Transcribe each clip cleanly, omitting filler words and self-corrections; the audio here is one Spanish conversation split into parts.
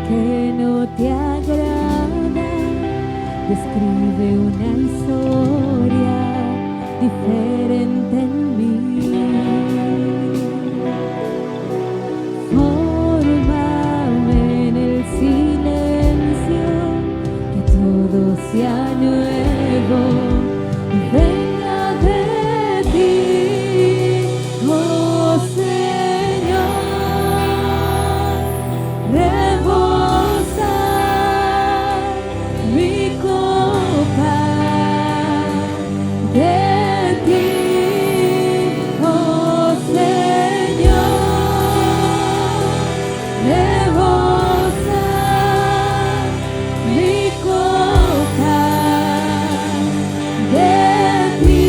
que no te agrada, describe una historia diferente en mí. Fórmame en el silencio, que todo sea nuevo y venga de ti, oh Señor. Rebosa mi copa de ti, oh Señor. Rebosa mi copa de ti.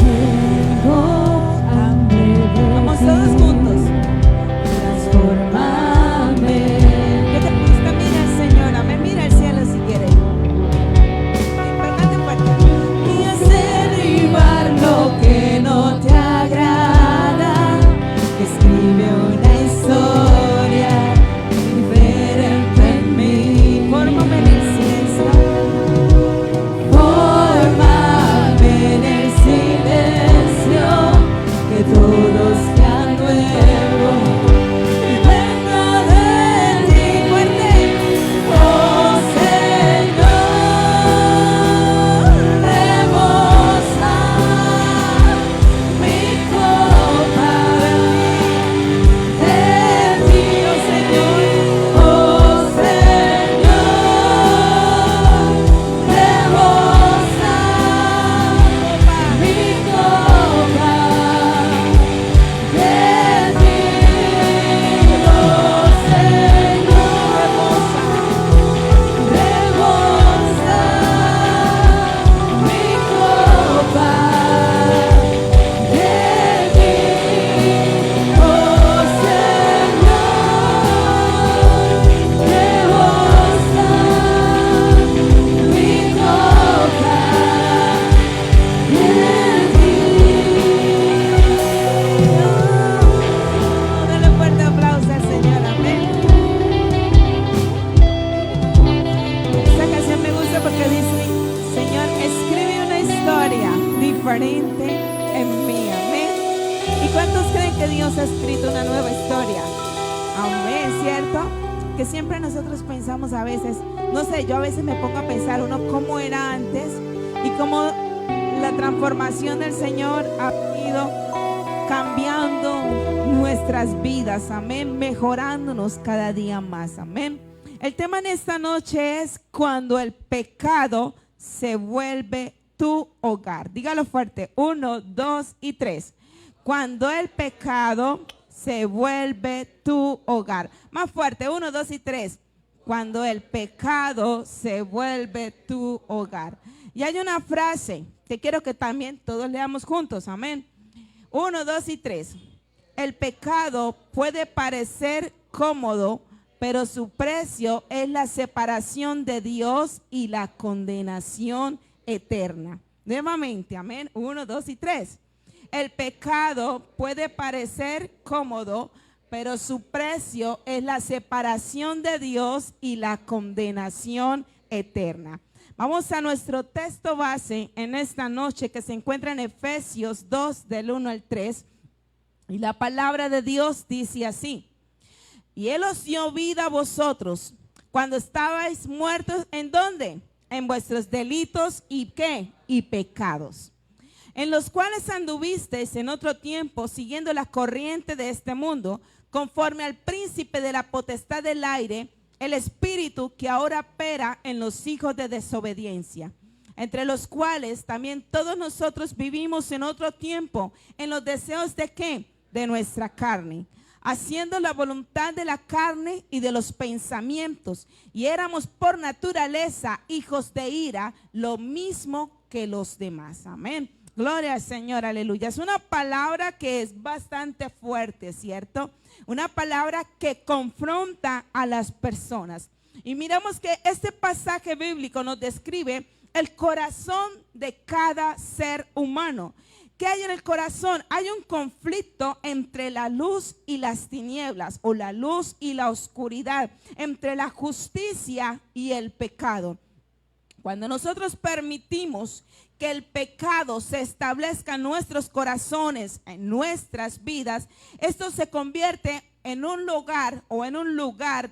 Tengo hambre de Vamos ti. todos juntos. Transfórmame. Que te gusta, mira al Señor, amén. Mira al cielo si quieres. Importante fuerte. Y hacer derribar lo que no te agrada. Escribe una historia diferente en mí. Fórmame en el silencio. Fórmame en el silencio, que todo sea nuevo y venga de ti, fuerte, oh Señor. Rebosa mi copa de ti, oh Señor, oh Señor. Rebosa mi copa de ti, oh Señor. Rebosa mi copa de ti, oh Señor. Rebosa mi copa de Dale un fuerte aplauso al Señor, amén. Esta canción me gusta porque dice: Señor, escribe una historia diferente en mí, amén. ¿Y cuántos creen que Dios ha escrito una nueva historia? Amén, ¿cierto? Que siempre nosotros pensamos a veces, no sé, yo a veces me pongo a pensar uno cómo era antes y cómo la transformación del Señor ha ido cambiando nuestras vidas, amén, mejorándonos cada día más, amén. El tema en esta noche es cuando el pecado se vuelve tu hogar. Dígalo fuerte, 1, 2 y 3. Cuando el pecado se vuelve tu hogar. Más fuerte, 1, 2 y 3. Cuando el pecado se vuelve tu hogar. Y hay una frase que quiero que también todos leamos juntos, amén. 1, 2 y 3. El pecado puede parecer cómodo, pero su precio es la separación de Dios y la condenación eterna. Nuevamente, amén. 1, 2 y 3. El pecado puede parecer cómodo, pero su precio es la separación de Dios y la condenación eterna. Vamos a nuestro texto base en esta noche, que se encuentra en Efesios 2 del 1 al 3. Y la palabra de Dios dice así: y Él os dio vida a vosotros cuando estabais muertos, ¿en dónde? En vuestros delitos y ¿qué? Y pecados, en los cuales anduvisteis en otro tiempo, siguiendo la corriente de este mundo, conforme al príncipe de la potestad del aire, el espíritu que ahora opera en los hijos de desobediencia, entre los cuales también todos nosotros vivimos en otro tiempo, en los deseos de ¿qué? De nuestra carne, haciendo la voluntad de la carne y de los pensamientos, y éramos por naturaleza hijos de ira, lo mismo que los demás. Amén. Gloria al Señor, aleluya. Es una palabra que es bastante fuerte, ¿cierto? Una palabra que confronta a las personas. Y miramos que este pasaje bíblico nos describe el corazón de cada ser humano. ¿Qué hay en el corazón? Hay un conflicto entre la luz y las tinieblas, o la luz y la oscuridad, entre la justicia y el pecado. Cuando nosotros permitimos que el pecado se establezca en nuestros corazones, en nuestras vidas, esto se convierte en un lugar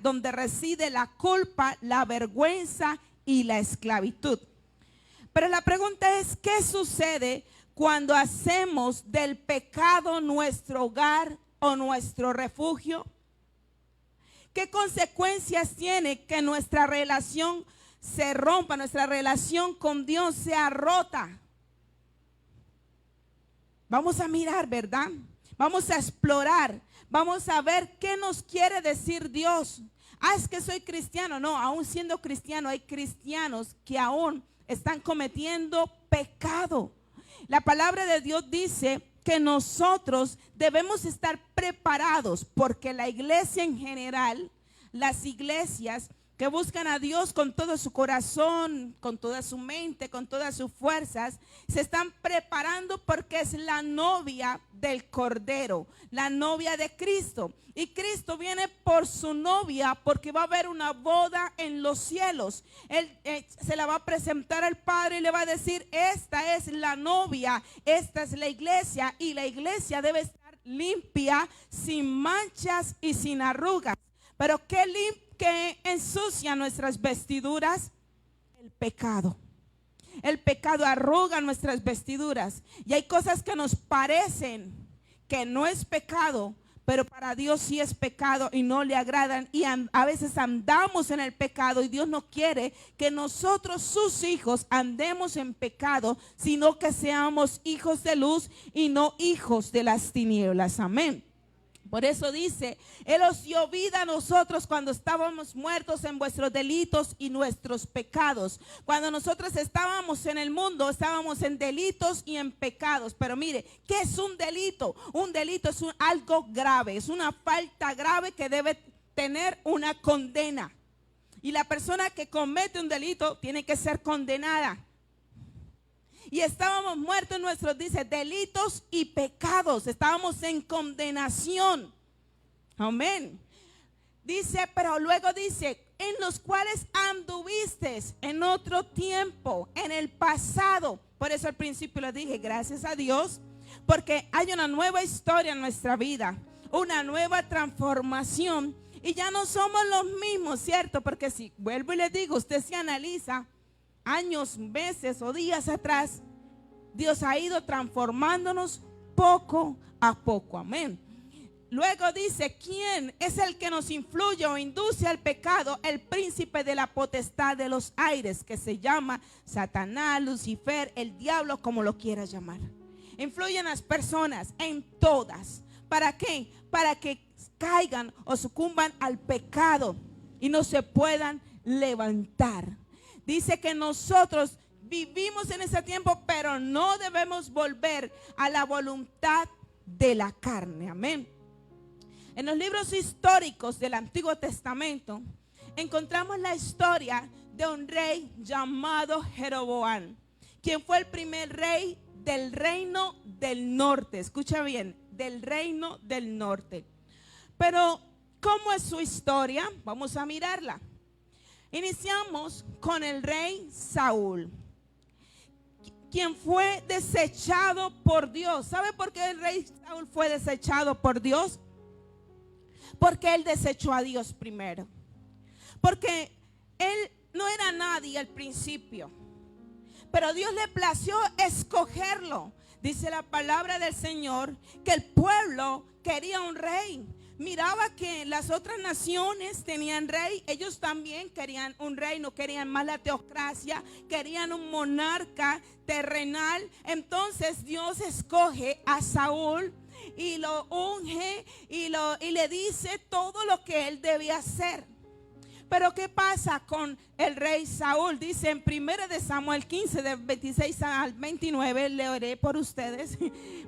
donde reside la culpa, la vergüenza y la esclavitud. Pero la pregunta es, ¿qué sucede cuando hacemos del pecado nuestro hogar o nuestro refugio? ¿Qué consecuencias tiene que nuestra relación se rompa, nuestra relación con Dios sea rota? Vamos a mirar, ¿verdad? Vamos a explorar, vamos a ver qué nos quiere decir Dios. Es que soy cristiano. No, aún siendo cristiano, hay cristianos que aún están cometiendo pecado. La palabra de Dios dice que nosotros debemos estar preparados, porque la iglesia en general, las iglesias que buscan a Dios con todo su corazón, con toda su mente, con todas sus fuerzas, se están preparando porque es la novia del Cordero, la novia de Cristo. Y Cristo viene por su novia porque va a haber una boda en los cielos. Él se la va a presentar al Padre y le va a decir, esta es la novia, esta es la iglesia, y la iglesia debe estar limpia, sin manchas y sin arrugas. Pero ¿qué ensucia nuestras vestiduras? El pecado. El pecado arruga nuestras vestiduras. Y hay cosas que nos parecen que no es pecado, pero para Dios sí es pecado y no le agradan. Y a veces andamos en el pecado, y Dios no quiere que nosotros, sus hijos, andemos en pecado, sino que seamos hijos de luz y no hijos de las tinieblas. Amén. Por eso dice, Él os dio vida a nosotros cuando estábamos muertos en vuestros delitos y nuestros pecados. Cuando nosotros estábamos en el mundo, estábamos en delitos y en pecados. Pero mire, ¿qué es un delito? Un delito es algo grave, es una falta grave que debe tener una condena. Y la persona que comete un delito tiene que ser condenada. Y estábamos muertos en nuestros, dice, delitos y pecados. Estábamos en condenación. Amén. Dice, pero luego dice, en los cuales anduviste en otro tiempo, en el pasado. Por eso al principio les dije, gracias a Dios, porque hay una nueva historia en nuestra vida, una nueva transformación. Y ya no somos los mismos, ¿cierto? Porque si vuelvo y les digo, usted se analiza, años, meses o días atrás, Dios ha ido transformándonos poco a poco. Amén. Luego dice, ¿quién es el que nos influye o induce al pecado? El príncipe de la potestad de los aires, que se llama Satanás, Lucifer, el diablo, como lo quieras llamar. Influyen a las personas, en todas. ¿Para qué? Para que caigan o sucumban al pecado y no se puedan levantar. Dice que nosotros vivimos en ese tiempo, pero no debemos volver a la voluntad de la carne. Amén. En los libros históricos del Antiguo Testamento encontramos la historia de un rey llamado Jeroboam, quien fue el primer rey del reino del norte. Escucha bien, del reino del norte. Pero ¿cómo es su historia? Vamos a mirarla. Iniciamos con el rey Saúl, quien fue desechado por Dios. ¿Sabe por qué el rey Saúl fue desechado por Dios? Porque él desechó a Dios primero. Porque él no era nadie al principio, pero Dios le plació escogerlo. Dice la palabra del Señor que el pueblo quería un rey. Miraba que las otras naciones tenían rey, ellos también querían un rey, no querían más la teocracia, querían un monarca terrenal. Entonces Dios escoge a Saúl y lo unge y le dice todo lo que él debía hacer. Pero ¿qué pasa con el rey Saúl? Dice en 1 de Samuel 15, de 26 al 29, leeré por ustedes,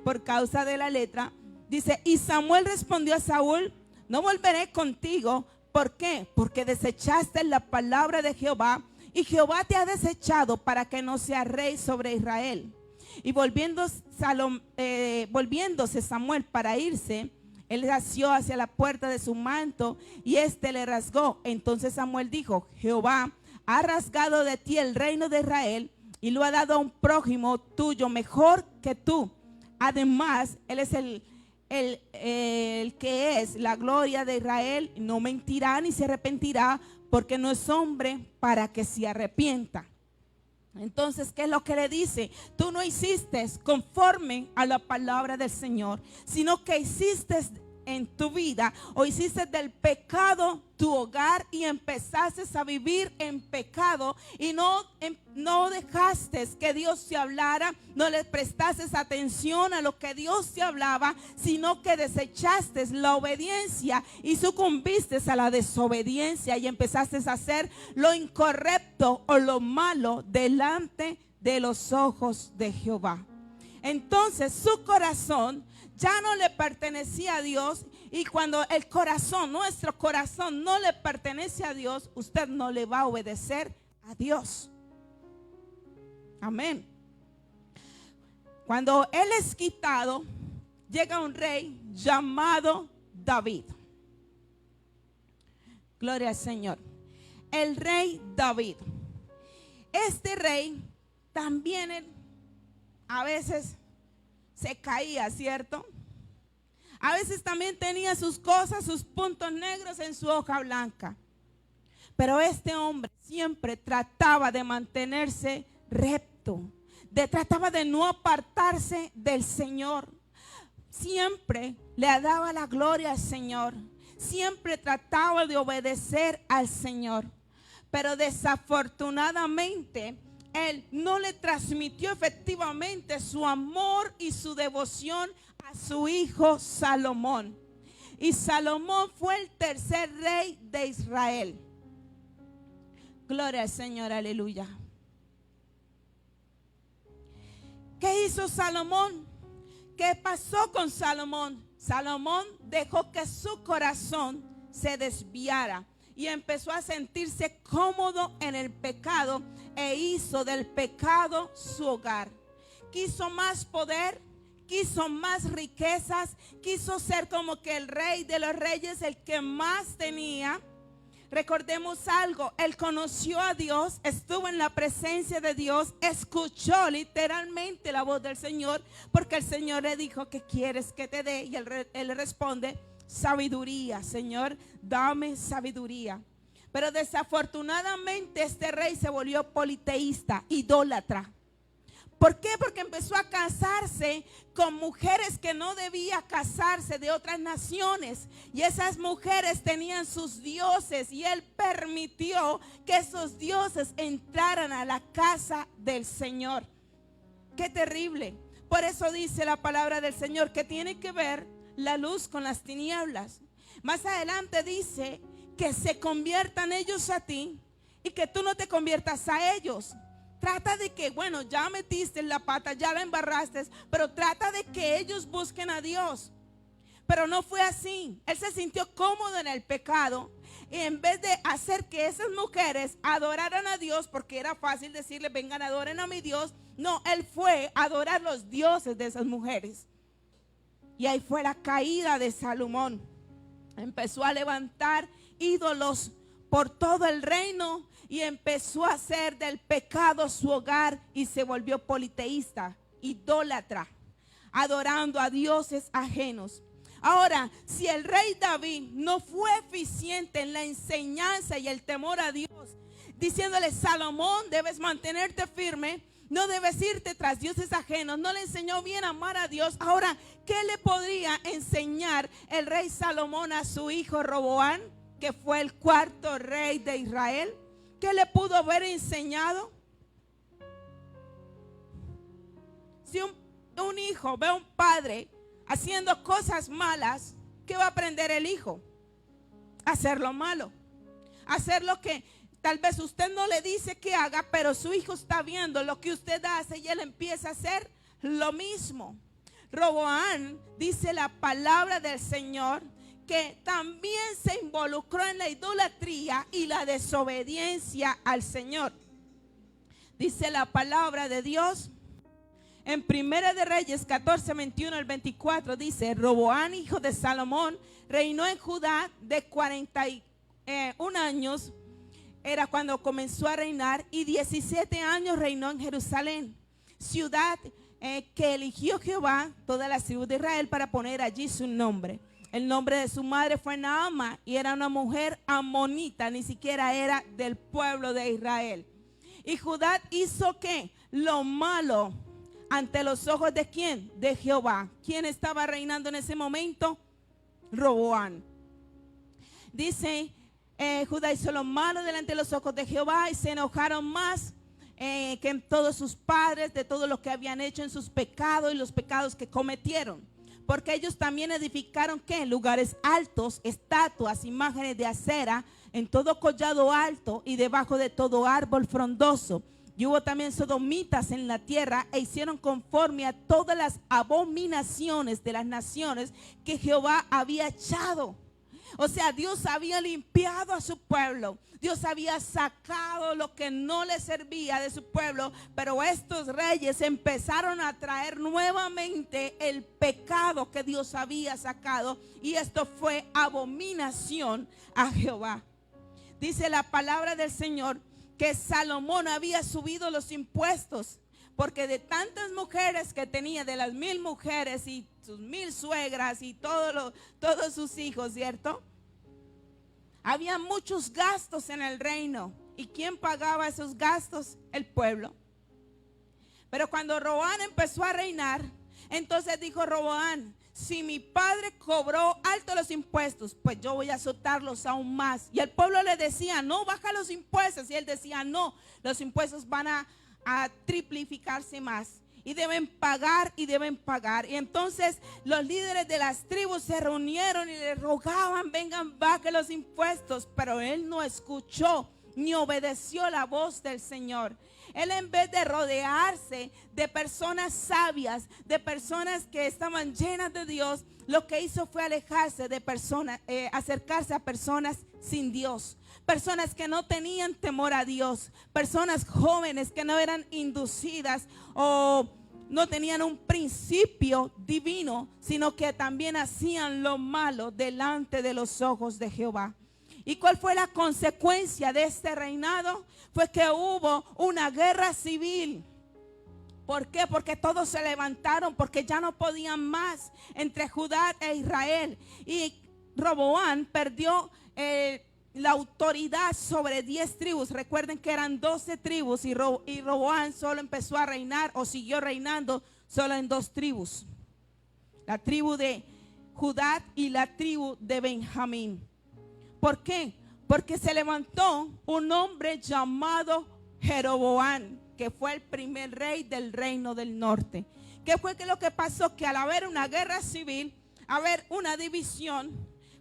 por causa de la letra. Dice, y Samuel respondió a Saúl, no volveré contigo. ¿Por qué? Porque desechaste la palabra de Jehová, y Jehová te ha desechado para que no seas rey sobre Israel. Y volviéndose Samuel para irse, él asió hacia la puerta de su manto y éste le rasgó. Entonces Samuel dijo, Jehová ha rasgado de ti el reino de Israel y lo ha dado a un prójimo tuyo mejor que tú. Además, él es el que es la gloria de Israel, no mentirá ni se arrepentirá, porque no es hombre para que se arrepienta. Entonces, ¿qué es lo que le dice? Tú no hiciste conforme a la palabra del Señor, sino que hiciste en tu vida, o hiciste del pecado tu hogar y empezaste a vivir en pecado y no dejaste que Dios te hablara, no le prestaste atención a lo que Dios te hablaba, sino que desechaste la obediencia y sucumbiste a la desobediencia y empezaste a hacer lo incorrecto o lo malo delante de los ojos de Jehová. Entonces su corazón ya no le pertenecía a Dios, y cuando el corazón, nuestro corazón no le pertenece a Dios, usted no le va a obedecer a Dios. Amén. Cuando él es quitado, llega un rey llamado David. Gloria al Señor. El rey David. Este rey también a veces se caía, ¿cierto? A veces también tenía sus cosas, sus puntos negros en su hoja blanca. Pero este hombre siempre trataba de mantenerse recto, trataba de no apartarse del Señor. Siempre le daba la gloria al Señor. Siempre trataba de obedecer al Señor. Pero desafortunadamente, él no le transmitió efectivamente su amor y su devoción a su hijo Salomón. Y Salomón fue el tercer rey de Israel. Gloria al Señor, aleluya. ¿Qué hizo Salomón? ¿Qué pasó con Salomón? Salomón dejó que su corazón se desviara y empezó a sentirse cómodo en el pecado e hizo del pecado su hogar. Quiso más poder, quiso más riquezas, quiso ser como que el rey de los reyes, el que más tenía. Recordemos algo, él conoció a Dios, estuvo en la presencia de Dios, escuchó literalmente la voz del Señor, porque el Señor le dijo, ¿qué quieres que te dé? Y él responde, sabiduría. Señor, dame sabiduría. Pero desafortunadamente este rey se volvió politeísta, idólatra. ¿Por qué? Porque empezó a casarse con mujeres que no debía casarse, de otras naciones. Y esas mujeres tenían sus dioses y él permitió que esos dioses entraran a la casa del Señor. ¡Qué terrible! Por eso dice la palabra del Señor que tiene que ver la luz con las tinieblas. Más adelante dice que se conviertan ellos a ti y que tú no te conviertas a ellos. Trata de que, bueno, ya metiste en la pata, ya la embarraste, pero trata de que ellos busquen a Dios. Pero no fue así. Él se sintió cómodo en el pecado y en vez de hacer que esas mujeres adoraran a Dios, porque era fácil decirle, vengan, adoren a mi Dios. No, él fue a adorar los dioses de esas mujeres. Y ahí fue la caída de Salomón. Empezó a levantar ídolos por todo el reino y empezó a hacer del pecado su hogar y se volvió politeísta, idólatra, adorando a dioses ajenos. Ahora, si el rey David no fue eficiente en la enseñanza y el temor a Dios, diciéndole, Salomón, debes mantenerte firme, no debes irte tras dioses ajenos, no le enseñó bien a amar a Dios. Ahora, ¿qué le podría enseñar el rey Salomón a su hijo Roboam, que fue el cuarto rey de Israel? ¿Qué le pudo haber enseñado? Si un hijo ve a un padre haciendo cosas malas, ¿qué va a aprender el hijo? A hacer lo malo. hacer lo que tal vez usted no le dice que haga, pero su hijo está viendo lo que usted hace y él empieza a hacer lo mismo. Roboán, dice la palabra del Señor, que también se involucró en la idolatría y la desobediencia al Señor. Dice la palabra de Dios en Primera de Reyes 14, 21 al 24, dice: Roboán, hijo de Salomón, reinó en Judá de 41 años, era cuando comenzó a reinar, y 17 años reinó en Jerusalén, ciudad que eligió Jehová, todas las tribus de Israel, para poner allí su nombre. El nombre de su madre fue Naama y era una mujer amonita, ni siquiera era del pueblo de Israel. Y Judá hizo ¿qué? Lo malo ante los ojos de ¿quién? De Jehová. ¿Quién estaba reinando en ese momento? Roboán. Dice, Judá hizo lo malo delante de los ojos de Jehová y se enojaron más que todos sus padres, de todo lo que habían hecho en sus pecados y los pecados que cometieron. Porque ellos también edificaron ¿qué? Lugares altos, estatuas, imágenes de acera, en todo collado alto y debajo de todo árbol frondoso. Y hubo también sodomitas en la tierra e hicieron conforme a todas las abominaciones de las naciones que Jehová había echado. O sea, Dios había limpiado a su pueblo. Dios había sacado lo que no le servía de su pueblo. Pero estos reyes empezaron a traer nuevamente el pecado que Dios había sacado. Y esto fue abominación a Jehová. Dice la palabra del Señor que Salomón había subido los impuestos, porque de tantas mujeres que tenía, de las 1000 mujeres y sus 1000 suegras y todos sus hijos, ¿cierto? Había muchos gastos en el reino. ¿Y quién pagaba esos gastos? El pueblo. Pero cuando Roboán empezó a reinar, entonces dijo Roboán: si mi padre cobró alto los impuestos, pues yo voy a azotarlos aún más. Y el pueblo le decía: no, baja los impuestos. Y él decía: no, los impuestos van a triplificarse más. Y deben pagar y deben pagar. Y entonces los líderes de las tribus se reunieron y le rogaban: vengan, bajen los impuestos. Pero él no escuchó ni obedeció la voz del Señor. Él, en vez de rodearse de personas sabias, de personas que estaban llenas de Dios, lo que hizo fue alejarse de personas, acercarse a personas sin Dios, personas que no tenían temor a Dios, personas jóvenes que no eran inducidas o no tenían un principio divino, sino que también hacían lo malo delante de los ojos de Jehová. ¿Y cuál fue la consecuencia de este reinado? Fue que hubo una guerra civil. ¿Por qué? Porque todos se levantaron, porque ya no podían más entre Judá e Israel. Y Roboán perdió la autoridad sobre 10 tribus. Recuerden que eran 12 tribus y Roboán solo empezó a reinar o siguió reinando solo en 2 tribus. La tribu de Judá y la tribu de Benjamín. ¿Por qué? Porque se levantó un hombre llamado Jeroboán, que fue el primer rey del reino del norte. ¿Qué fue lo que pasó? Que al haber una guerra civil, haber una división,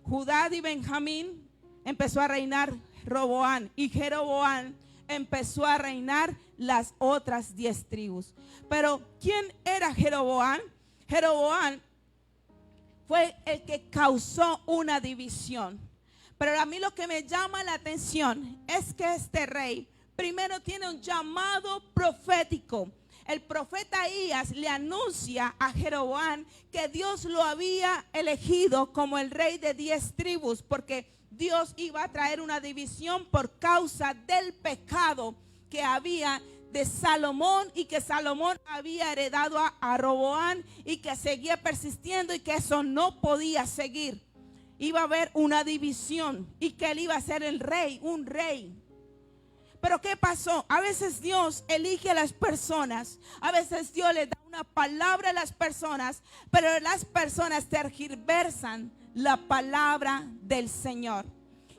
Judá y Benjamín, empezó a reinar Roboán, y Jeroboán empezó a reinar las otras 10 tribus. Pero ¿quién era Jeroboán? Jeroboán fue el que causó una división. Pero a mí lo que me llama la atención es que este rey primero tiene un llamado profético. El profeta Ahías le anuncia a Jeroboán que Dios lo había elegido como el rey de 10 tribus, porque Dios iba a traer una división por causa del pecado que había de Salomón, y que Salomón había heredado a Roboán, y que seguía persistiendo, y que eso no podía seguir. Iba a haber una división y que él iba a ser el rey, un rey. Pero ¿qué pasó? A veces Dios elige a las personas, a veces Dios le da una palabra a las personas, pero las personas tergiversan la palabra del Señor.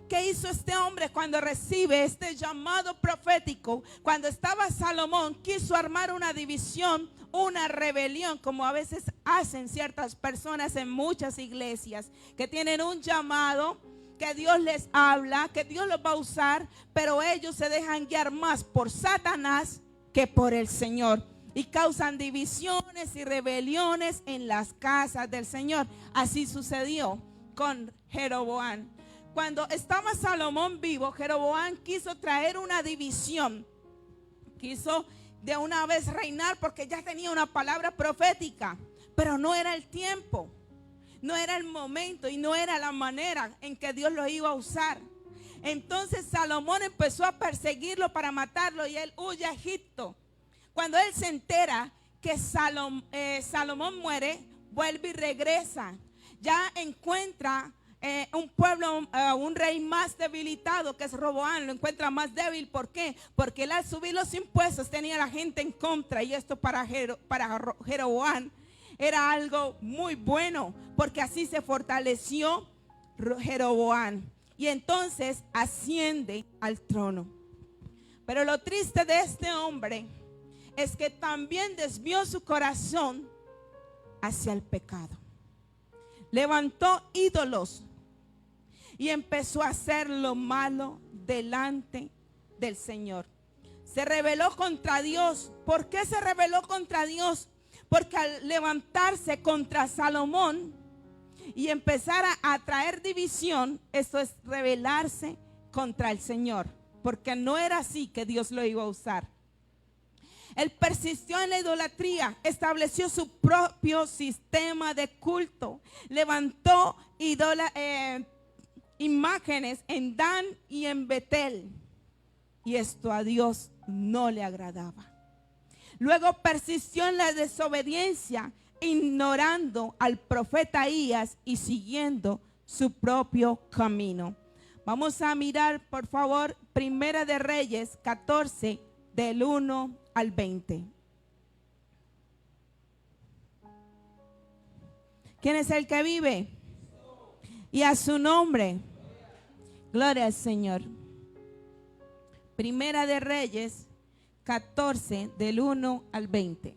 ¿Qué hizo este hombre cuando recibe este llamado profético? Cuando estaba Salomón, quiso armar una división, una rebelión, como a veces hacen ciertas personas en muchas iglesias, que tienen un llamado, que Dios les habla, que Dios los va a usar, pero ellos se dejan guiar más por Satanás que por el Señor. Y causan divisiones y rebeliones en las casas del Señor. Así sucedió con Jeroboam. Cuando estaba Salomón vivo, Jeroboam quiso traer una división. Quiso de una vez reinar porque ya tenía una palabra profética. Pero no era el tiempo, no era el momento y no era la manera en que Dios lo iba a usar. Entonces Salomón empezó a perseguirlo para matarlo y él huye a Egipto. Cuando él se entera que Salomón muere, vuelve y regresa. Ya encuentra un pueblo, un rey más debilitado que es Roboam, lo encuentra más débil. ¿Por qué? Porque él al subir los impuestos tenía a la gente en contra, y esto para Jeroboam era algo muy bueno, porque así se fortaleció Jeroboam y entonces asciende al trono. Pero lo triste de este hombre es que también desvió su corazón hacia el pecado. Levantó ídolos y empezó a hacer lo malo delante del Señor. Se rebeló contra Dios. ¿Por qué se rebeló contra Dios? Porque al levantarse contra Salomón y empezar a traer división, eso es rebelarse contra el Señor, porque no era así que Dios lo iba a usar. Él persistió en la idolatría, estableció su propio sistema de culto, levantó imágenes en Dan y en Betel, y esto a Dios no le agradaba. Luego persistió en la desobediencia, ignorando al profeta Ahías y siguiendo su propio camino. Vamos a mirar, por favor, Primera de Reyes 14, del 1 al 20. ¿Quién es el que vive? Y a su nombre. Gloria al Señor. Primera de Reyes 14, del 1 al 20.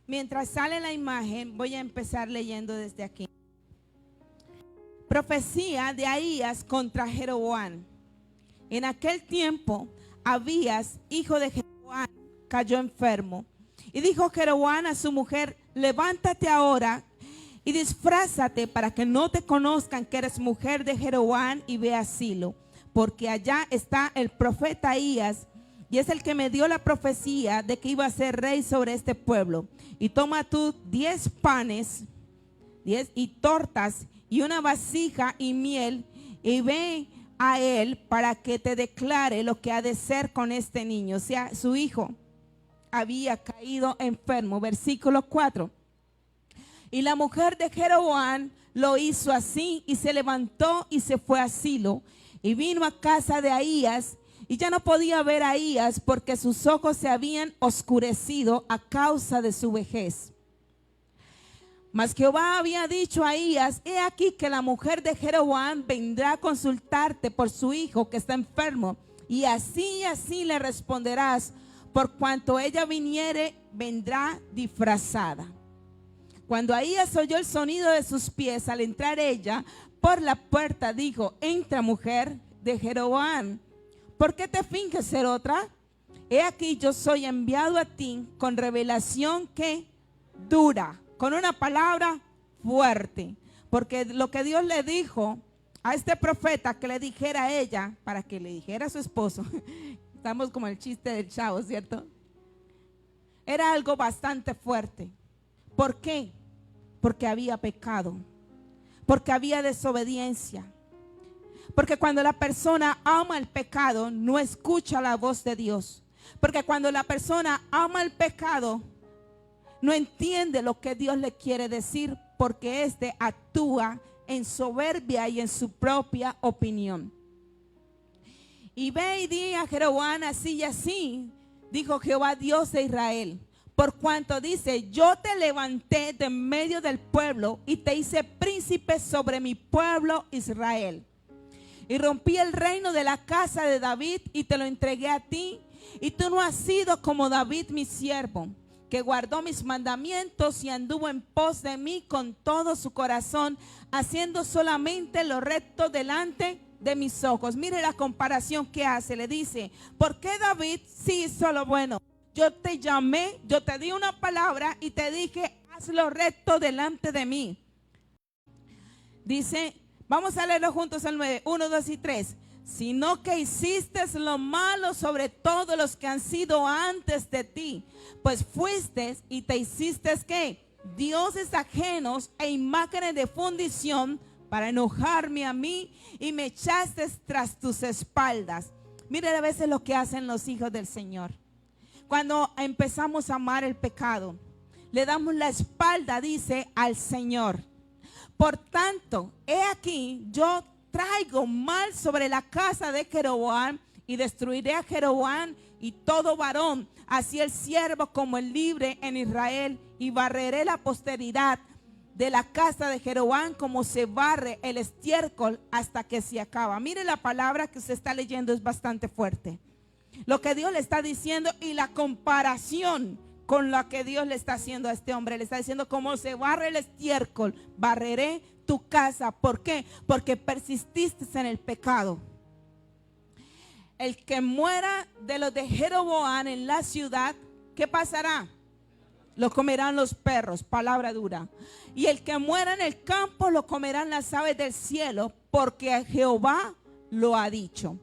Mientras sale la imagen, voy a empezar leyendo desde aquí. Profecía de Ahías contra Jeroboam. En aquel tiempo, Abías, hijo de Jeroboam, cayó enfermo. Y dijo Jeroboam a su mujer: levántate ahora y disfrázate para que no te conozcan que eres mujer de Jeroboam, y ve a Silo, porque allá está el profeta Ahías, y es el que me dio la profecía de que iba a ser rey sobre este pueblo. Y toma tú 10 panes, 10 y tortas y una vasija y miel, y ve a él para que te declare lo que ha de ser con este niño. O sea, su hijo había caído enfermo. Versículo 4. Y la mujer de Jeroboam lo hizo así, y se levantó y se fue a Silo, y vino a casa de Ahías. Y ya no podía ver a Ahías porque sus ojos se habían oscurecido a causa de su vejez. Mas Jehová había dicho a Ahías: he aquí que la mujer de Jeroboam vendrá a consultarte por su hijo que está enfermo, y así le responderás: por cuanto ella viniere, vendrá disfrazada. Cuando Ahías oyó el sonido de sus pies al entrar ella por la puerta, dijo: entra, mujer de Jeroboam, ¿por qué te finges ser otra? He aquí yo soy enviado a ti con revelación que dura, con una palabra fuerte. Porque lo que Dios le dijo a este profeta que le dijera a ella, para que le dijera a su esposo, estamos como el chiste del Chavo, ¿cierto? Era algo bastante fuerte. ¿Por qué? Porque había pecado, porque había desobediencia. Porque cuando la persona ama el pecado, no escucha la voz de Dios. Porque cuando la persona ama el pecado, no entiende lo que Dios le quiere decir, porque éste actúa en soberbia y en su propia opinión. Y ve y di a Jeroboam así y así, dijo Jehová Dios de Israel, por cuanto dice: yo te levanté de en medio del pueblo y te hice príncipe sobre mi pueblo Israel. y rompí el reino de la casa de David y te lo entregué a ti. Y tú no has sido como David mi siervo, que guardó mis mandamientos y anduvo en pos de mí con todo su corazón, haciendo solamente lo recto delante de mis ojos. Mire la comparación que hace. Le dice, ¿por qué David sí hizo lo bueno? Yo te llamé, yo te di una palabra y te dije, haz lo recto delante de mí. Dice, vamos a leerlo juntos el 9, 1, 2 y 3. Sino que hiciste lo malo sobre todos los que han sido antes de ti, pues fuiste y te hiciste ¿qué? Dioses ajenos e imágenes de fundición para enojarme a mí y me echaste tras tus espaldas. Mire a veces lo que hacen los hijos del Señor. Cuando empezamos a amar el pecado, le damos la espalda, dice, al Señor. Por tanto, he aquí, yo traigo mal sobre la casa de Jeroboam y destruiré a Jeroboam y todo varón, así el siervo como el libre en Israel, y barreré la posteridad de la casa de Jeroboam como se barre el estiércol hasta que se acaba. Mire, la palabra que se está leyendo es bastante fuerte. Lo que Dios le está diciendo y la comparación con lo que Dios le está haciendo a este hombre. Le está diciendo como se barre el estiércol, barreré tu casa. ¿Por qué? Porque persististe en el pecado. El que muera de los de Jeroboam en la ciudad, ¿qué pasará? Lo comerán los perros, palabra dura. Y el que muera en el campo lo comerán las aves del cielo, porque Jehová lo ha dicho.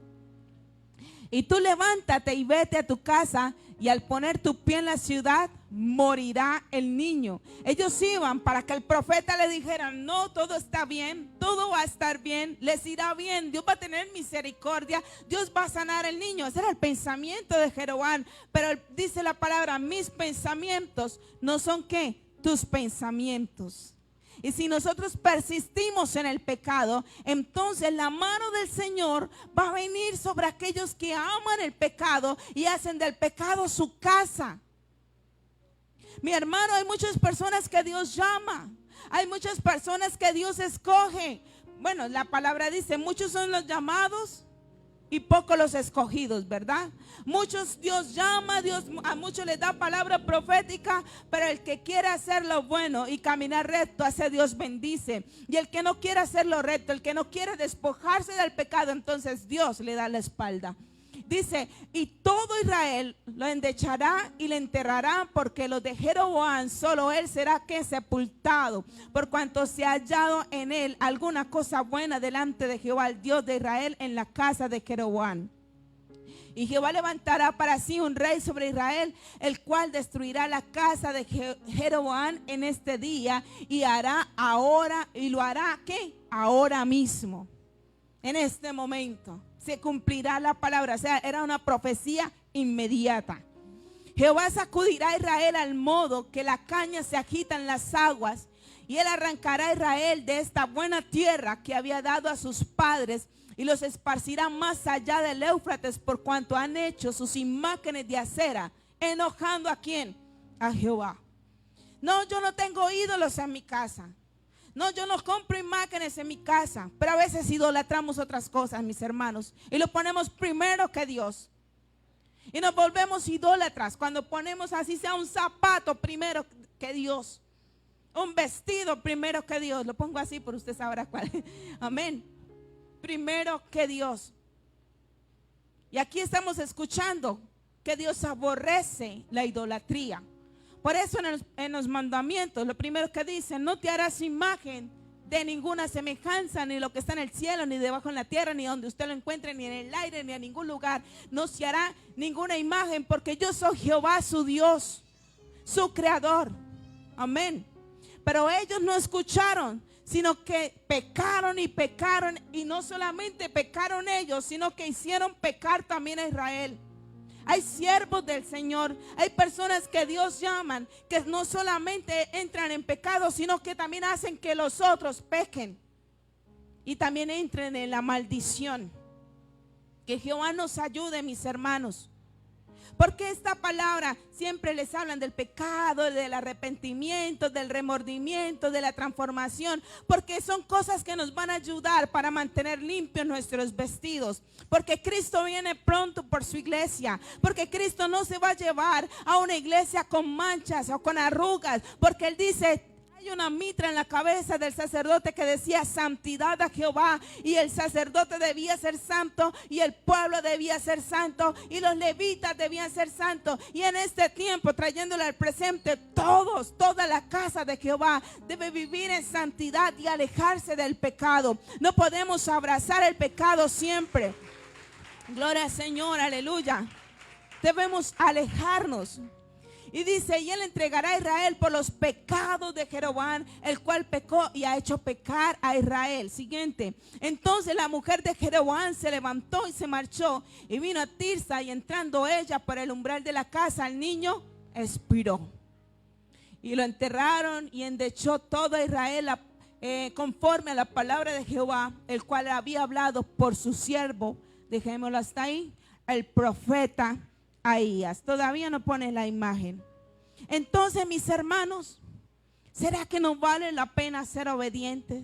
Y tú levántate y vete a tu casa, y al poner tu pie en la ciudad, morirá el niño. Ellos iban para que el profeta le dijera, no, todo está bien, todo va a estar bien, les irá bien, Dios va a tener misericordia, Dios va a sanar al niño. Ese era el pensamiento de Jeroboam. Pero dice la palabra, mis pensamientos no son ¿qué? Tus pensamientos. Y si nosotros persistimos en el pecado, entonces la mano del Señor va a venir sobre aquellos que aman el pecado y hacen del pecado su casa. Mi hermano, hay muchas personas que Dios llama. Hay muchas personas que Dios escoge. Bueno, la palabra dice, muchos son los llamados y pocos los escogidos, ¿verdad? Muchos Dios llama, Dios a muchos les da palabra profética, pero el que quiere hacer lo bueno y caminar recto, a ese Dios bendice. Y el que no quiere hacer lo recto, el que no quiere despojarse del pecado, entonces Dios le da la espalda. Dice, y todo Israel lo endechará y le enterrará, porque los de Jeroboam solo él será que sepultado, por cuanto se ha hallado en él alguna cosa buena delante de Jehová, el Dios de Israel, en la casa de Jeroboam. Y Jehová levantará para sí un rey sobre Israel, el cual destruirá la casa de Jeroboam en este día, y hará ahora, y lo hará ¿qué? Ahora mismo, en este momento. Se cumplirá la palabra. O sea, era una profecía inmediata. Jehová sacudirá a Israel al modo que la caña se agita en las aguas, y él arrancará a Israel de esta buena tierra que había dado a sus padres, y los esparcirá más allá del Éufrates, por cuanto han hecho sus imágenes de acera, enojando ¿a quién? A Jehová. No, yo no tengo ídolos en mi casa. No, yo no compro imágenes en mi casa, pero a veces idolatramos otras cosas, mis hermanos, y lo ponemos primero que Dios. Y nos volvemos idólatras cuando ponemos así sea un zapato primero que Dios, un vestido primero que Dios. Lo pongo así, pero usted sabrá cuál. Amén. Primero que Dios. Y aquí estamos escuchando que Dios aborrece la idolatría. Por eso en los mandamientos, lo primero que dice, no te harás imagen de ninguna semejanza, ni lo que está en el cielo, ni debajo en la tierra, ni donde usted lo encuentre, ni en el aire, ni en ningún lugar. No se hará ninguna imagen, porque yo soy Jehová su Dios, su creador. Amén. Pero ellos no escucharon, sino que pecaron, y no solamente pecaron ellos, sino que hicieron pecar también a Israel. Hay siervos del Señor, hay personas que Dios llaman, que no solamente entran en pecado, sino que también hacen que los otros pequen y también entren en la maldición. Que Jehová nos ayude, mis hermanos. Porque esta palabra siempre les hablan del pecado, del arrepentimiento, del remordimiento, de la transformación. Porque son cosas que nos van a ayudar para mantener limpios nuestros vestidos. Porque Cristo viene pronto por su iglesia. Porque Cristo no se va a llevar a una iglesia con manchas o con arrugas. Porque Él dice... Hay una mitra en la cabeza del sacerdote que decía santidad a Jehová, y el sacerdote debía ser santo, y el pueblo debía ser santo, y los levitas debían ser santos. Y en este tiempo, trayéndole al presente, toda la casa de Jehová debe vivir en santidad y alejarse del pecado. No podemos abrazar el pecado siempre. Gloria al Señor, aleluya. Debemos alejarnos. Y dice, y él entregará a Israel por los pecados de Jeroboam, el cual pecó y ha hecho pecar a Israel. Siguiente. Entonces la mujer de Jeroboam se levantó y se marchó y vino a Tirsa, y entrando ella por el umbral de la casa, el niño expiró. Y lo enterraron y endechó todo Israel conforme a la palabra de Jehová, el cual había hablado por su siervo. Dejémoslo hasta ahí. El profeta Ahías. Todavía no pone la imagen. Entonces, mis hermanos, ¿será que nos vale la pena ser obedientes?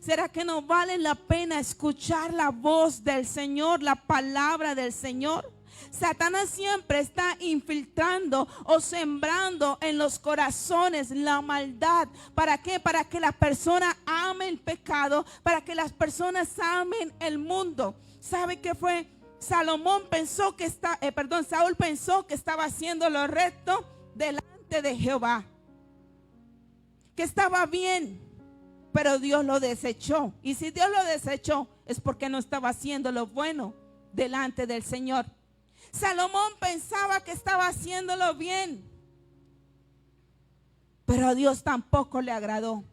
¿Será que nos vale la pena escuchar la voz del Señor, la palabra del Señor? Satanás siempre está infiltrando o sembrando en los corazones la maldad. ¿Para qué? Para que las personas amen el pecado, para que las personas amen el mundo. ¿Sabe qué fue? Saúl pensó que estaba haciendo lo recto delante de Jehová, que estaba bien, pero Dios lo desechó. Y si Dios lo desechó, es porque no estaba haciendo lo bueno delante del Señor. Salomón pensaba que estaba haciéndolo bien, pero a Dios tampoco le agradó.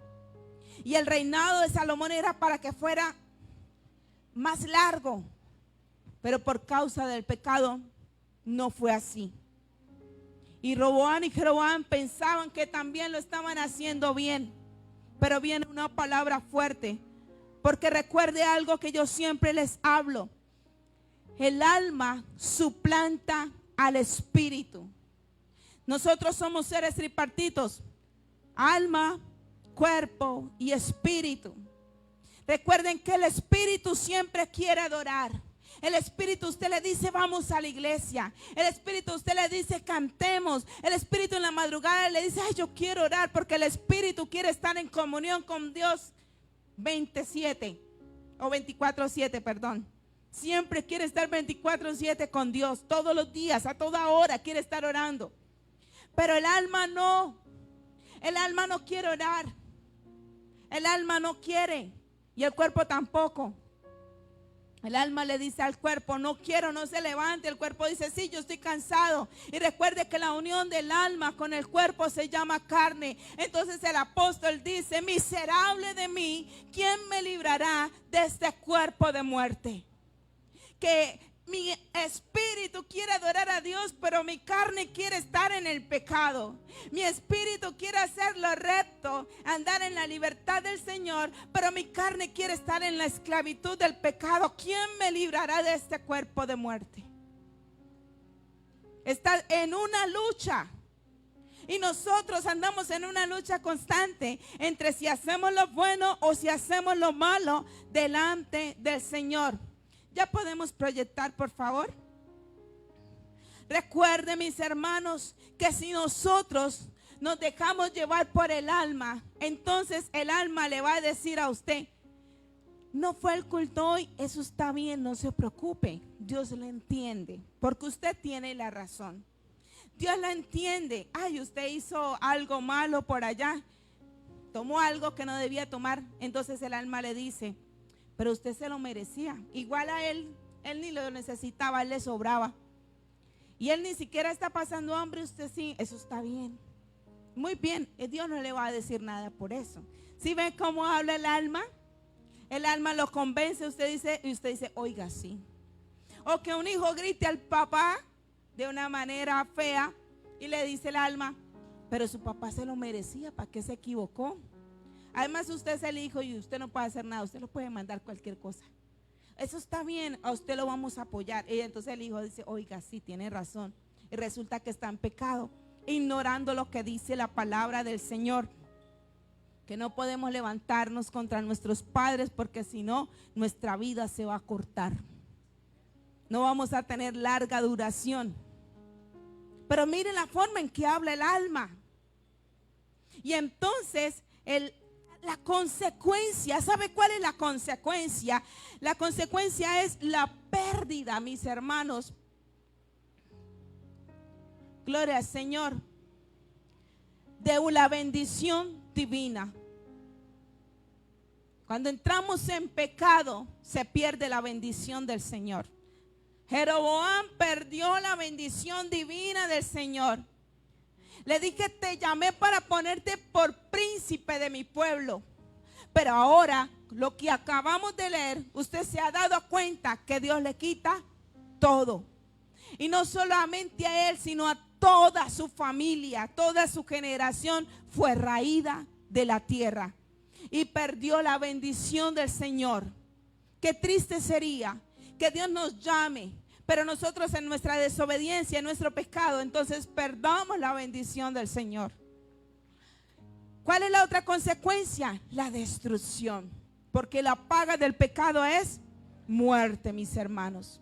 Y el reinado de Salomón era para que fuera más largo, pero por causa del pecado no fue así. Y Roboam y Jeroboam pensaban que también lo estaban haciendo bien. Pero viene una palabra fuerte, porque recuerde algo que yo siempre les hablo: el alma suplanta al espíritu. Nosotros somos seres tripartitos: alma, cuerpo y espíritu. Recuerden que el espíritu siempre quiere adorar. El espíritu, usted le dice vamos a la iglesia. El espíritu, usted le dice cantemos. El espíritu en la madrugada le dice ay, yo quiero orar, porque el espíritu quiere estar en comunión con Dios 27 o 24/7, perdón. Siempre quiere estar 24/7 con Dios, todos los días, a toda hora quiere estar orando. Pero el alma no. El alma no quiere orar. El alma no quiere, y el cuerpo tampoco. El alma le dice al cuerpo no quiero, no se levante. El cuerpo dice sí, yo estoy cansado. Y recuerde que la unión del alma con el cuerpo se llama carne. Entonces el apóstol dice: miserable de mí, ¿quién me librará de este cuerpo de muerte? Que mi espíritu quiere adorar a Dios, pero mi carne quiere estar en el pecado. Mi espíritu quiere hacer lo recto, andar en la libertad del Señor, pero mi carne quiere estar en la esclavitud del pecado. ¿Quién me librará de este cuerpo de muerte? Está en una lucha. Y nosotros andamos en una lucha constante entre si hacemos lo bueno o si hacemos lo malo delante del Señor. ¿Ya podemos proyectar, por favor? Recuerden, mis hermanos, que si nosotros nos dejamos llevar por el alma, entonces el alma le va a decir a usted: no fue el culto hoy, eso está bien, no se preocupe, Dios lo entiende, porque usted tiene la razón. Dios la entiende. Ay, usted hizo algo malo por allá, tomó algo que no debía tomar. Entonces el alma le dice: pero usted se lo merecía. Igual a él ni lo necesitaba, él le sobraba. Y él ni siquiera está pasando hambre, usted sí, eso está bien. Muy bien, Dios no le va a decir nada por eso. ¿Sí ve cómo habla el alma? El alma lo convence, usted dice, y usted dice, oiga, sí. O que un hijo grite al papá de una manera fea y le dice el alma: pero su papá se lo merecía, ¿para qué se equivocó? Además usted es el hijo y usted no puede hacer nada, usted lo puede mandar cualquier cosa. Eso está bien, a usted lo vamos a apoyar. Y entonces el hijo dice: oiga, sí, tiene razón. y resulta que está en pecado, ignorando lo que dice la palabra del Señor. Que no podemos levantarnos contra nuestros padres porque si no, nuestra vida se va a cortar. No vamos a tener larga duración. Pero miren la forma en que habla el alma. Y entonces la consecuencia, ¿sabe cuál es la consecuencia? La consecuencia es la pérdida, mis hermanos. Gloria al Señor. De la bendición divina. Cuando entramos en pecado, se pierde la bendición del Señor. Jeroboam perdió la bendición divina del Señor. Le dije, te llamé para ponerte por príncipe de mi pueblo. Pero ahora, lo que acabamos de leer, usted se ha dado cuenta que Dios le quita todo. Y no solamente a él, sino a toda su familia, toda su generación fue raída de la tierra. Y perdió la bendición del Señor. Qué triste sería que Dios nos llame, pero nosotros en nuestra desobediencia, en nuestro pecado, entonces perdamos la bendición del Señor. ¿Cuál es la otra consecuencia? La destrucción. Porque la paga del pecado es muerte, mis hermanos.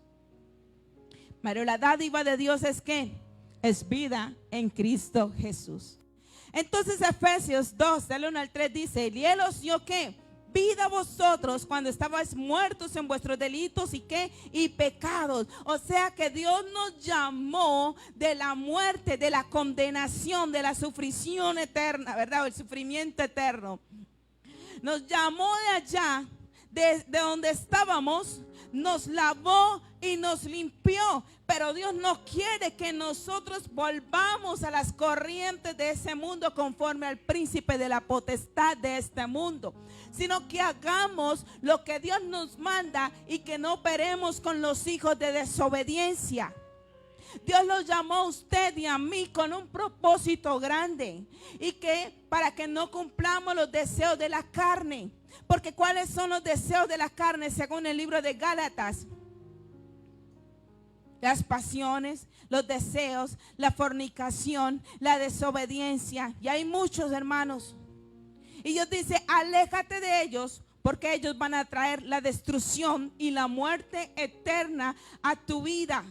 Pero la dádiva de Dios es ¿qué? Es vida en Cristo Jesús. Entonces Efesios 2, del 1 al 3 dice, y Él os dio ¿qué? Vida a vosotros cuando estabais muertos en vuestros delitos y ¿qué? Y pecados. O sea que Dios nos llamó de la muerte, de la condenación, de la sufrición eterna, ¿verdad? O el sufrimiento eterno. Nos llamó de allá, de donde estábamos, nos lavó y nos limpió. Pero Dios no quiere que nosotros volvamos a las corrientes de ese mundo conforme al príncipe de la potestad de este mundo, sino que hagamos lo que Dios nos manda y que no operemos con los hijos de desobediencia. Dios los llamó a usted y a mí con un propósito grande y que para que no cumplamos los deseos de la carne. Porque ¿cuáles son los deseos de la carne según el libro de Gálatas? Las pasiones, los deseos, la fornicación, la desobediencia. Y hay muchos, hermanos. Y Dios dice, aléjate de ellos porque ellos van a traer la destrucción y la muerte eterna a tu vida.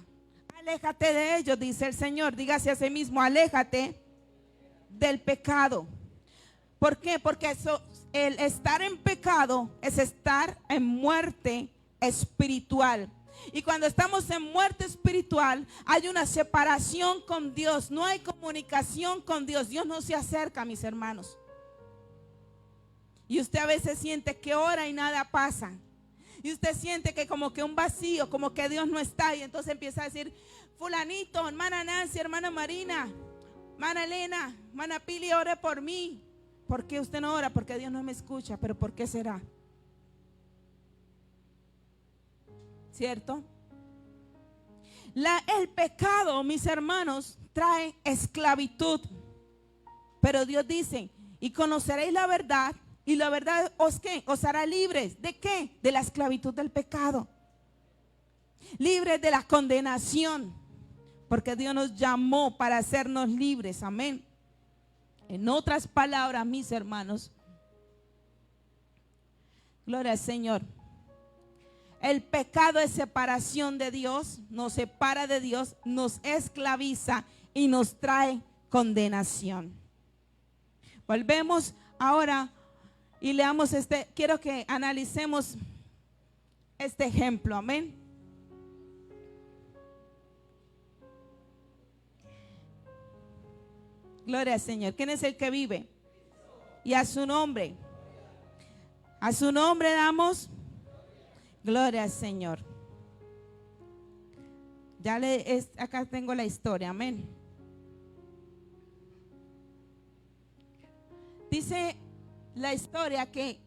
Aléjate de ellos, dice el Señor. Dígase a sí mismo, aléjate del pecado. ¿Por qué? Porque el estar en pecado es estar en muerte espiritual. Y cuando estamos en muerte espiritual, hay una separación con Dios. No hay comunicación con Dios. Dios no se acerca, mis hermanos. Y usted a veces siente que ora y nada pasa. Y usted siente que como que un vacío, como que Dios no está. Y entonces empieza a decir, fulanito, hermana Nancy, hermana Marina, hermana Elena, hermana Pili, ore por mí. ¿Por qué usted no ora? Porque Dios no me escucha. ¿Pero por qué será? ¿Cierto? El pecado, mis hermanos, trae esclavitud. Pero Dios dice, y conoceréis la verdad, y la verdad os ¿qué? Os hará libres. ¿De qué? De la esclavitud del pecado. Libres de la condenación. Porque Dios nos llamó para hacernos libres. Amén. En otras palabras, mis hermanos, gloria al Señor. El pecado es separación de Dios, nos separa de Dios, nos esclaviza y nos trae condenación. Volvemos ahora y leamos quiero que analicemos este ejemplo, amén. Gloria al Señor. ¿Quién es el que vive? Y a su nombre. A su nombre damos gloria al Señor. Acá tengo la historia, amén. Dice la historia que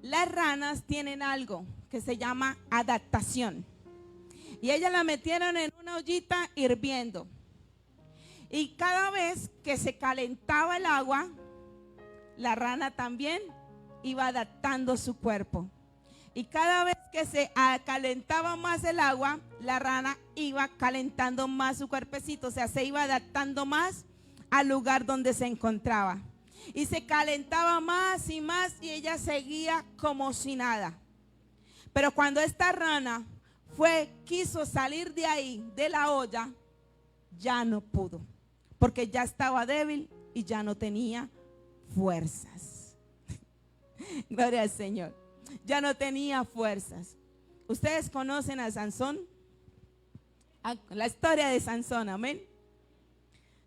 las ranas tienen algo que se llama adaptación. Y ellas la metieron en una ollita hirviendo. Y cada vez que se calentaba el agua, la rana también iba adaptando su cuerpo. Y cada vez que se calentaba más el agua, la rana iba calentando más su cuerpecito, o sea, se iba adaptando más al lugar donde se encontraba. Y se calentaba más y ella seguía como si nada. Pero cuando esta rana quiso salir de ahí, de la olla, ya no pudo, porque ya estaba débil y ya no tenía fuerzas. Gloria al Señor. Ya no tenía fuerzas. Ustedes conocen a Sansón, la historia de Sansón, amén.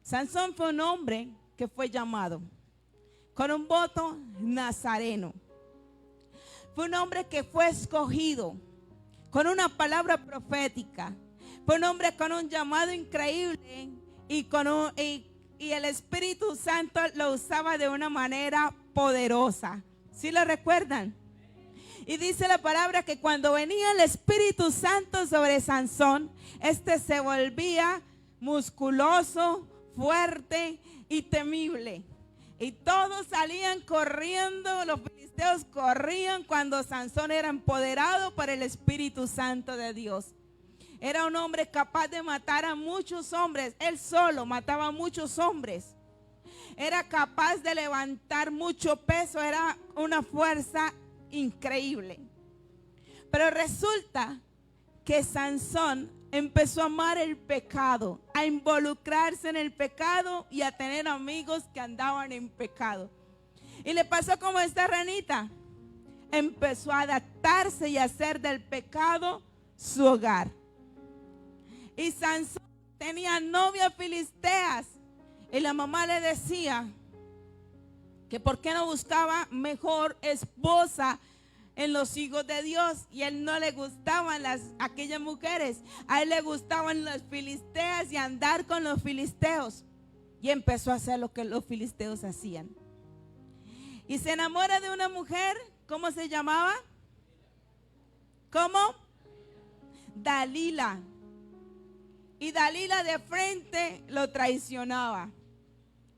Sansón fue un hombre que fue llamado con un voto nazareno. Fue un hombre que fue escogido con una palabra profética. Fue un hombre con un llamado increíble y el Espíritu Santo lo usaba de una manera poderosa. ¿Sí lo recuerdan? Y dice la palabra que cuando venía el Espíritu Santo sobre Sansón, se volvía musculoso, fuerte y temible. Y todos salían corriendo, los filisteos corrían cuando Sansón era empoderado por el Espíritu Santo de Dios. Era un hombre capaz de matar a muchos hombres. Él solo mataba a muchos hombres. Era capaz de levantar mucho peso. Era una fuerza increíble. Pero resulta que Sansón empezó a amar el pecado, a involucrarse en el pecado y a tener amigos que andaban en pecado. Y le pasó como esta ranita. Empezó a adaptarse y a hacer del pecado su hogar. Y Sansón tenía novias filisteas. Y la mamá le decía que por qué no buscaba mejor esposa en los hijos de Dios. Y a él no le gustaban aquellas mujeres. A él le gustaban las filisteas y andar con los filisteos. Y empezó a hacer lo que los filisteos hacían. Y se enamora de una mujer. ¿Cómo se llamaba? ¿Cómo? Dalila. Y Dalila de frente lo traicionaba.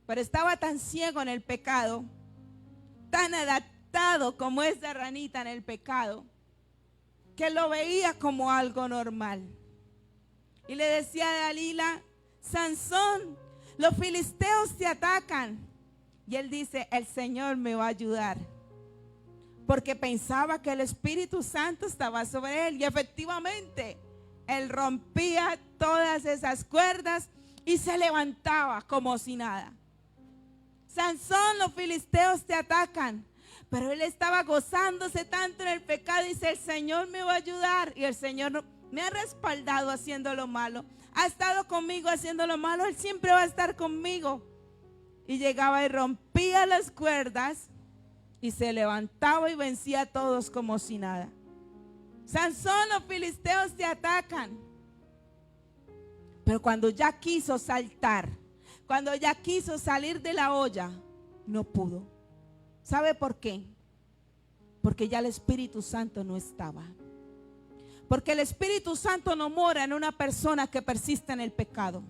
Pero estaba tan ciego en el pecado, tan adaptado como esa ranita en el pecado, que lo veía como algo normal. Y le decía a Dalila: Sansón, los filisteos te atacan. Y él dice: el Señor me va a ayudar. Porque pensaba que el Espíritu Santo estaba sobre él. Y efectivamente, él rompía todas esas cuerdas y se levantaba como si nada. Sansón, los filisteos te atacan. Pero él estaba gozándose tanto en el pecado y dice: el Señor me va a ayudar. Y el Señor me ha respaldado haciendo lo malo. Ha estado conmigo haciendo lo malo. Él siempre va a estar conmigo. Y llegaba y rompía las cuerdas y se levantaba y vencía a todos como si nada. Sansón, los filisteos te atacan. Pero cuando ya quiso saltar, cuando ya quiso salir de la olla, no pudo. ¿Sabe por qué? Porque ya el Espíritu Santo no estaba. Porque el Espíritu Santo no mora en una persona que persiste en el pecado.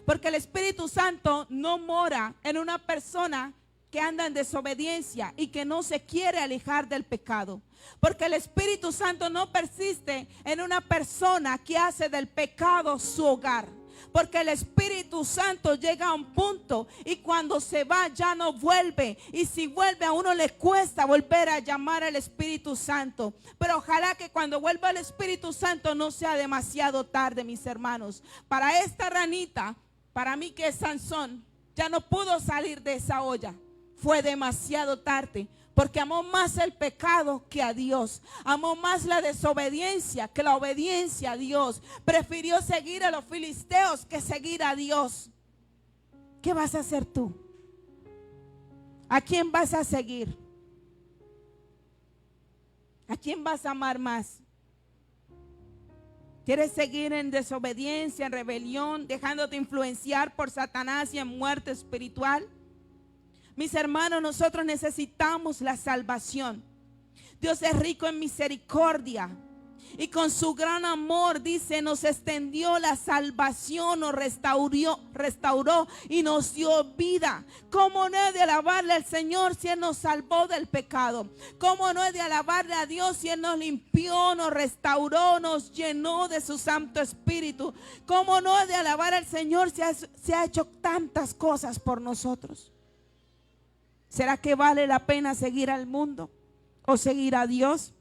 Porque el Espíritu Santo no mora en una persona que anda en desobediencia y que no se quiere alejar del pecado. Porque el Espíritu Santo no persiste en una persona que hace del pecado su hogar. Porque el Espíritu Santo llega a un punto y cuando se va ya no vuelve. Y si vuelve, a uno le cuesta volver a llamar al Espíritu Santo. Pero ojalá que cuando vuelva el Espíritu Santo no sea demasiado tarde, mis hermanos. Para esta ranita, para mí que es Sansón, ya no pudo salir de esa olla. Fue demasiado tarde. Porque amó más el pecado que a Dios. Amó más la desobediencia que la obediencia a Dios. Prefirió seguir a los filisteos que seguir a Dios. ¿Qué vas a hacer tú? ¿A quién vas a seguir? ¿A quién vas a amar más? ¿Quieres seguir en desobediencia, en rebelión, dejándote influenciar por Satanás y en muerte espiritual? Mis hermanos, nosotros necesitamos la salvación. Dios es rico en misericordia. Y con su gran amor, dice, nos extendió la salvación, nos restauró y nos dio vida. ¿Cómo no he de alabarle al Señor si Él nos salvó del pecado? ¿Cómo no he de alabarle a Dios si Él nos limpió, nos restauró, nos llenó de su Santo Espíritu? ¿Cómo no he de alabar al Señor si ha hecho tantas cosas por nosotros? ¿Será que vale la pena seguir al mundo o seguir a Dios?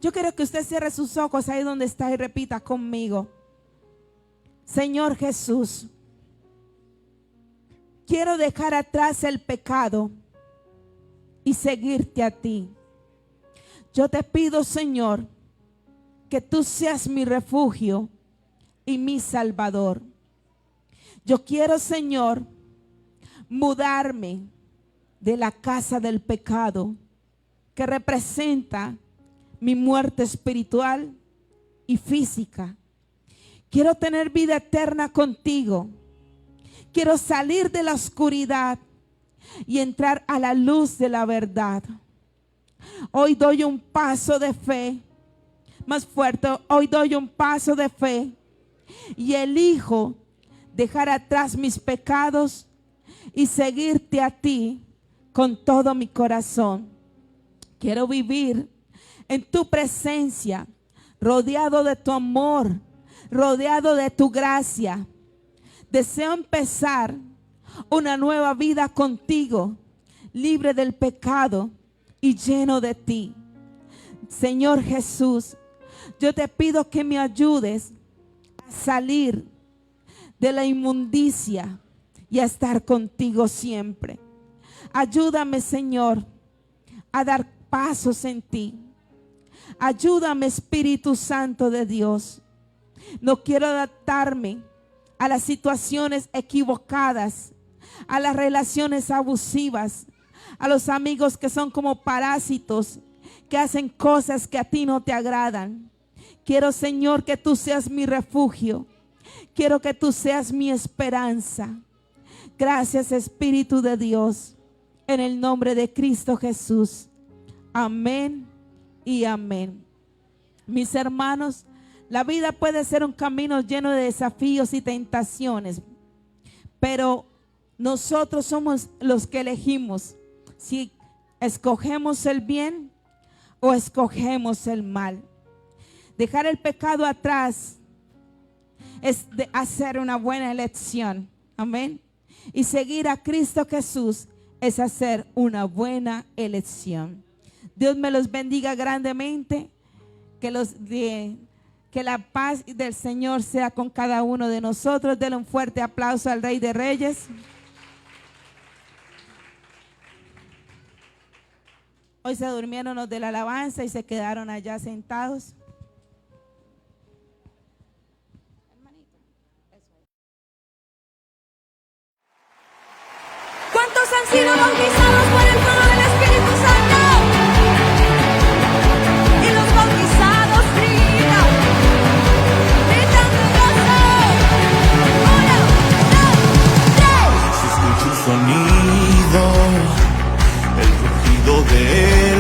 Yo quiero que usted cierre sus ojos ahí donde está y repita conmigo: Señor Jesús, quiero dejar atrás el pecado y seguirte a ti. Yo te pido, Señor, que tú seas mi refugio y mi salvador. Yo quiero, Señor, mudarme de la casa del pecado que representa mi muerte espiritual y física. Quiero tener vida eterna contigo. Quiero salir de la oscuridad y entrar a la luz de la verdad. Hoy doy un paso de fe. Más fuerte, hoy doy un paso de fe y elijo dejar atrás mis pecados y seguirte a ti con todo mi corazón. Quiero vivir en tu presencia, rodeado de tu amor, rodeado de tu gracia. Deseo empezar una nueva vida contigo, libre del pecado y lleno de ti. Señor Jesús, yo te pido que me ayudes a salir de la inmundicia y a estar contigo siempre. Ayúdame, Señor, a dar pasos en ti. Ayúdame, Espíritu Santo de Dios. No quiero adaptarme a las situaciones equivocadas, a las relaciones abusivas, a los amigos que son como parásitos, que hacen cosas que a ti no te agradan. Quiero, Señor, que tú seas mi refugio. Quiero que tú seas mi esperanza. Gracias, Espíritu de Dios, en el nombre de Cristo Jesús. Amén y amén. Mis hermanos, la vida puede ser un camino lleno de desafíos y tentaciones, pero nosotros somos los que elegimos si escogemos el bien o escogemos el mal. Dejar el pecado atrás es de hacer una buena elección. Amén. Y seguir a Cristo Jesús es hacer una buena elección. Dios me los bendiga grandemente. Que la paz del Señor sea con cada uno de nosotros. Denle un fuerte aplauso al Rey de Reyes. Hoy se durmieron los de la alabanza y se quedaron allá sentados. ¿Cuántos han sido bautizados por el fuego del Espíritu Santo? Y los bautizados gritan, gritan de gozo. 1, 2, 3. Se escucha un sonido, el rugido de